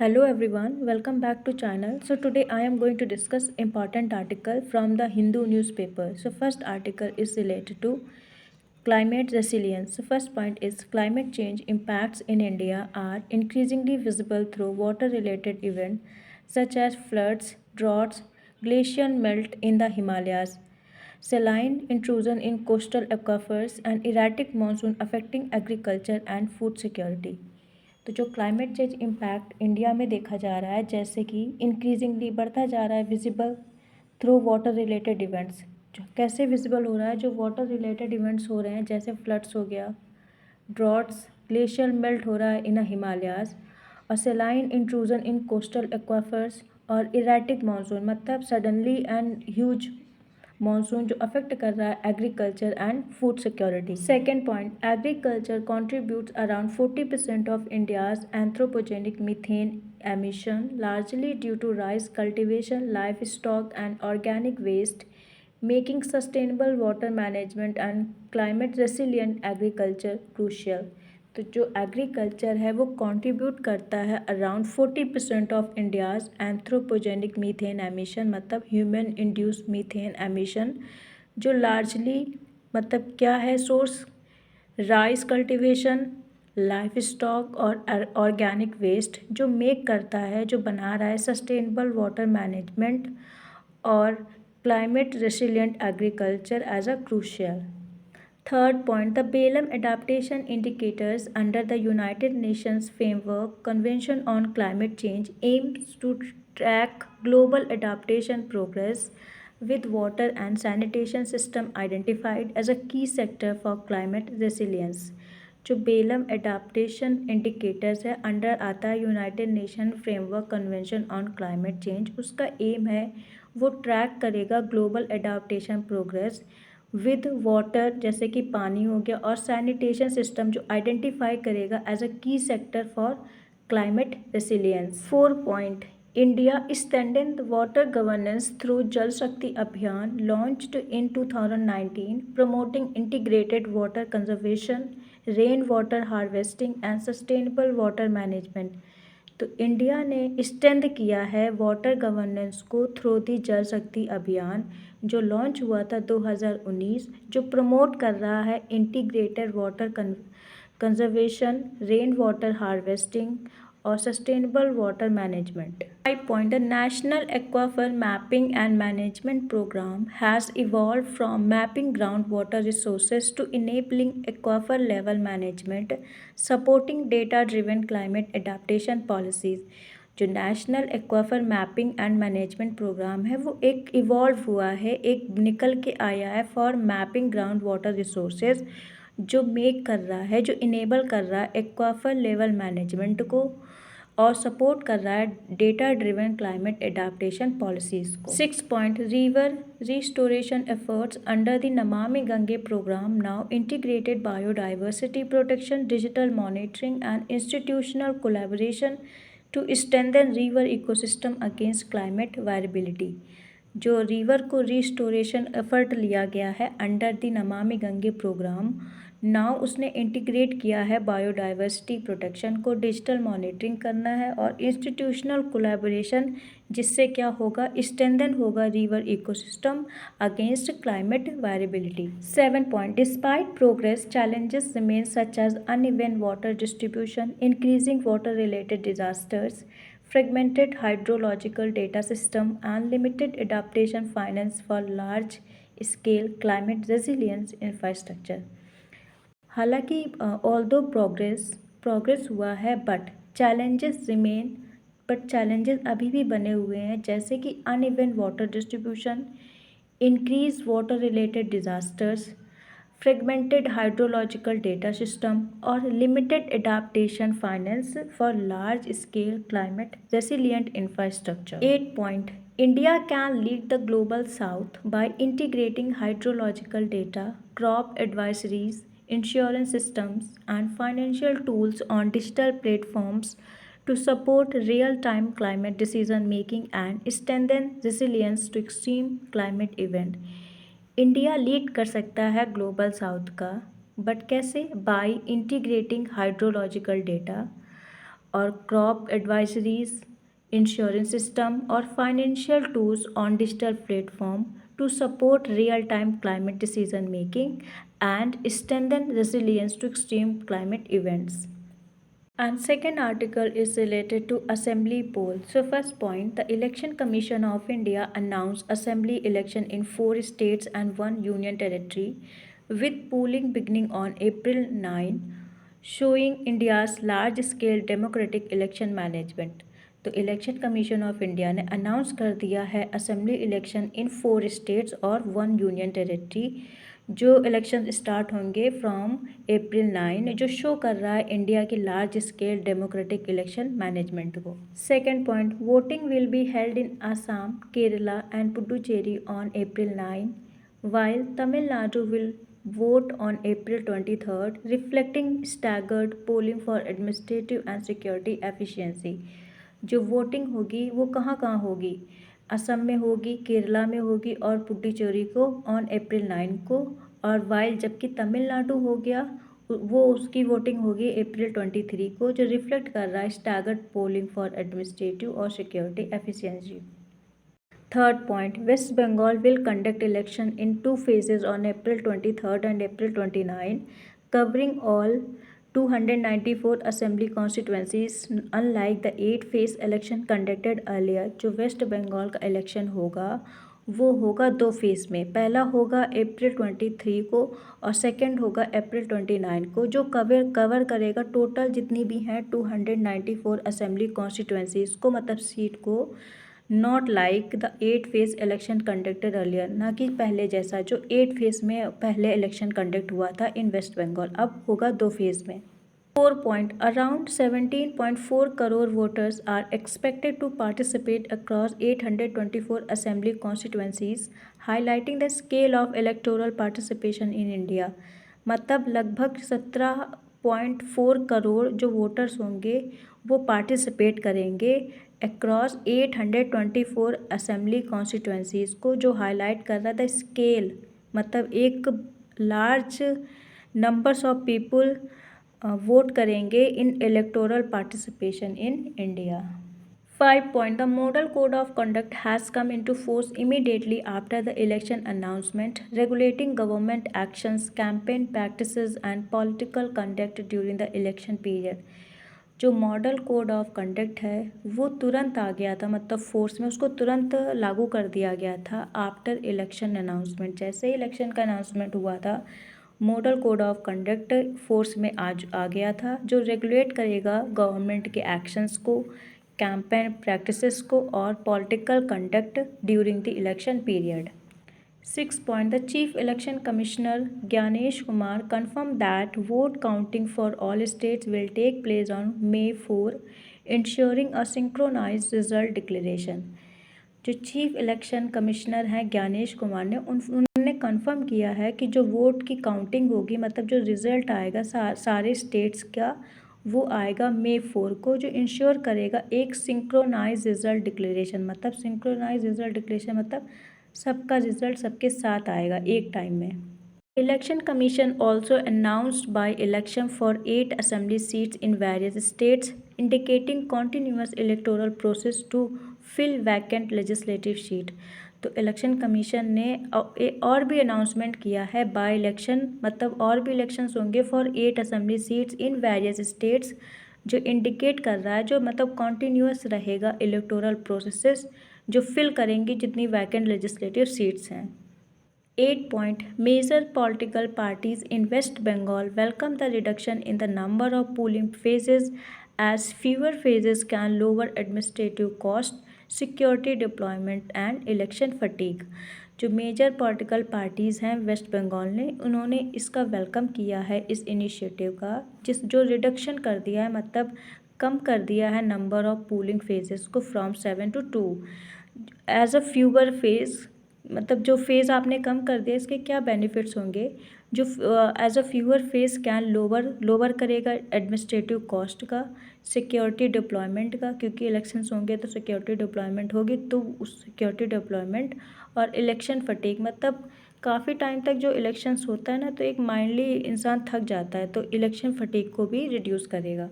Hello everyone, welcome back to channel. So today I am going to discuss important article from the Hindu newspaper. So first article is related to climate resilience. So first point is climate change impacts in India are increasingly visible through water related events such as floods, droughts, glacial melt in the Himalayas, saline intrusion in coastal aquifers and erratic monsoon affecting agriculture and food security. तो जो climate change impact India में देखा जा रहा है जैसे कि increasingly बढ़ता जा रहा है visible through water related events. जो कैसे विजिबल हो रहा है, जो वाटर रिलेटेड इवेंट्स हो रहे हैं जैसे फ्लड्स हो गया, ड्रॉट्स, ग्लेशियल मेल्ट हो रहा है इन हिमालयाज और सेलाइन इंट्रूजन इन कोस्टल एक्वाफर्स और इरेटिक मानसून मतलब सडनली एंड ह्यूज मानसून जो अफेक्ट कर रहा है agriculture and food security. Second point, agriculture contributes around 40% of India's anthropogenic methane emission largely due to rice cultivation, life stock and organic waste, making sustainable water management and climate resilient agriculture crucial. तो जो agriculture है वो contribute करता है around 40% of India's anthropogenic methane emission मतलब human induce methane emission, जो largely मतलब क्या है source, rice cultivation, life stock और ऑर्गेनिक वेस्ट, जो मेक करता है, जो बना रहा है सस्टेनेबल वाटर मैनेजमेंट और climate resilient agriculture as a crucial. Third point, the Belem Adaptation Indicators under the United Nations Framework Convention on Climate Change aims to track global adaptation progress with water and sanitation system identified as a key sector for climate resilience. जो Belum adaptation indicators है under आता है United nation framework convention on climate change, उसका M है वो track करेगा global adaptation progress with water जैसे कि पानी हो गया और सैनिटेशन सिस्टम जो आइडेंटिफाई करेगा एज अ की sector for climate resilience. 4 point, India strengthen water governance through जल शक्ति अभियान launched in 2019 promoting integrated water conservation, rain water harvesting and sustainable water management. तो इंडिया ने स्ट्रेंथ किया है वाटर गवर्नेंस को थ्रू दी जल शक्ति अभियान जो लॉन्च हुआ था 2019, जो प्रमोट कर रहा है integrated water conservation, rain water harvesting और sustainable water management. 5 point, the national aquifer mapping and management programme has evolve from mapping ground water resources to enabling aquifer level management, supporting data driven climate adaptation policies. जो national aquifer mapping and management programme है वो एक evolve हुआ है, एक निकल के आया है for mapping ground water resources, जो मेक कर रहा है, जो इनेबल कर रहा है एक्वाफर लेवल मैनेजमेंट को और सपोर्ट कर रहा है data driven climate adaptation policies को। 6 point, river restoration efforts under the Namami Gange programme now integrated biodiversity protection, digital monitoring and institutional collaboration to strengthen river ecosystem against climate variability. जो river को restoration effort लिया गया है under the Namami Gange programme, now उसने integrate किया है biodiversity protection को, digital monitoring करना है और इंस्टीट्यूशनल कोलैबोरेशन, जिससे क्या होगा, स्ट्रेंथन होगा river ecosystem against climate variability. 7 point, despite progress challenges remain such as uneven water distribution, increasing water related disasters, fragmented hydrological data system and limited adaptation finance for large scale climate resilience infrastructure। हालांकि although progress हुआ है but challenges remain, but challenges अभी भी बने हुए हैं जैसे कि uneven water distribution, increase water related disasters, fragmented hydrological data system और limited adaptation finance for large scale climate resilient infrastructure. 8 point, India can lead the global south by integrating hydrological data, crop advisories, insurance systems, and financial tools on digital platforms to support real-time climate decision making and strengthen resilience to extreme climate event। India lead कर सकता है global south का, but कैसे? By integrating hydrological data और crop advisories, insurance system or financial tools on digital platform to support real-time climate decision making and strengthen resilience to extreme climate events. And second article is related to assembly poll. So first point, the Election Commission of India announced assembly election in 4 states and 1 union territory with polling beginning on April 9, showing India's large scale democratic election management. तो election commission of India ने announce कर दिया है assembly election in 4 states और 1 union territory, जो election start होंगे from April 9, जो show कर रहा है इंडिया की large scale democratic election management को। Second point, voting will be held in Assam, Kerala and Puducherry on April 9, while Tamil Nadu will vote on April 23rd, reflecting staggered polling for administrative and security efficiency. जो voting होगी वो कहाँ कहाँ होगी, असम में होगी, केरला में होगी और पुडुचेरी को ऑन अप्रैल 9 को, और वाइल जबकि तमिलनाडु हो गया वो उसकी वोटिंग होगी अप्रैल 23 को, जो रिफ्लेक्ट कर रहा है स्टैगर्ड पोलिंग फॉर एडमिनिस्ट्रेटिव और security efficiency. Third point, West Bengal will conduct election in 2 phases on April 23rd and April 29, covering all 294 assembly constituencies, unlike the 8-phase election conducted earlier। जो waste Bengal का election होगा वो होगा 2 phase में, पहला होगा अप्रैल 23 को और सेकंड होगा अप्रैल 29 को, जो कवर करेगा टोटल जितनी भी हैं 294 असेंबली कॉन्स्टिट्यूंसीज़ को, मतलब सीट को, not like the 8-phase election conducted earlier, ना कि पहले जैसा जो 8 फेज़ में पहले इलेक्शन कंडक्ट हुआ था इन वेस्ट बंगाल, अब होगा 2 फेज़ में। 4 point, around 17.4 crore voters are expected to participate across 824 assembly constituencies, highlighting the scale of electoral participation in India। मतलब लगभग 17.4 करोड़ जो वोटर्स होंगे वो पार्टिसिपेट करेंगे अक्रॉस 824 असेंबली कॉन्स्टिट्यूंसीज़ को, जो हाईलाइट कर रहा था स्केल, मतलब एक large numbers of people vote करेंगे in electoral participation in India. 5 point, the model code of conduct has come into force immediately after the election announcement, regulating government actions, campaign practices and political conduct during the election period। जो model code of conduct है वो तुरंत आ गया था, मतलब force में उसको तुरंत लागू कर दिया गया था आफ्टर इलेक्शन अनाउंसमेंट। जैसे ही इलेक्शन का अनाउंसमेंट हुआ था model code of conduct force में आज आ गया था, जो रेगुलेट करेगा गवर्नमेंट के एक्शंस को, कैंपेन प्रैक्टिसेस को और political conduct during the election period. 6 point, the Chief Election Commissioner Gyanesh Kumar confirmed that vote counting for all states will take place on May 4, ensuring a synchronized result declaration। जो chief election commissioner हैं ज्ञानेश कुमार ने उन्होंने confirm किया है कि जो vote की counting होगी, मतलब जो रिज़ल्ट आएगा सारे स्टेट्स का, वो आएगा May 4 को, जो इंश्योर करेगा एक सिंक्रोनाइज रिज़ल्ट डिक्लेरेशन। मतलब सिंक्रोनाइज रिज़ल्ट डिक्लेरेशन मतलब सबका रिजल्ट सबके साथ आएगा एक टाइम में। Election commission also announced by election for 8 assembly seats in various states, indicating continuous electoral process to fill vacant legislative seat. तो इलेक्शन कमीशन ने और भी अनाउंसमेंट किया है बाई इलेक्शन, मतलब और भी इलेक्शंस होंगे for 8 assembly seats in various states, जो इंडिकेट कर रहा है, जो मतलब कॉन्टीन्यूअस रहेगा इलेक्टोरल प्रोसेसेस, जो फिल करेंगी जितनी वैकेंट लेजिस्लेटिव सीट्स हैं। 8 point, major political parties in West Bengal welcome the reduction in the number of polling phases as fewer phases can lower administrative cost, security deployment and election fatigue। जो major political parties हैं waste Bengal ने, उन्होंने इसका welcome किया है इस initiative का, जो रिडक्शन कर दिया है, मतलब कम कर दिया है नंबर ऑफ पोलिंग फेजेस को from 7 to 2 as a fewer phase. मतलब जो फेज़ आपने कम कर दिया, इसके क्या बेनिफिट्स होंगे, जो as a fewer phase can lower करेगा एडमिनिस्ट्रेटिव कॉस्ट का, सिक्योरिटी डिप्लॉयमेंट का, क्योंकि इलेक्शंस होंगे तो सिक्योरिटी डिप्लॉयमेंट होगी, तो उस सिक्योरिटी डिप्लॉयमेंट और इलेक्शन फटीग, मतलब काफ़ी टाइम तक जो इलेक्शंस होता है ना, तो एक माइंडली इंसान थक जाता है, तो इलेक्शन फटीग को भी रिड्यूस करेगा।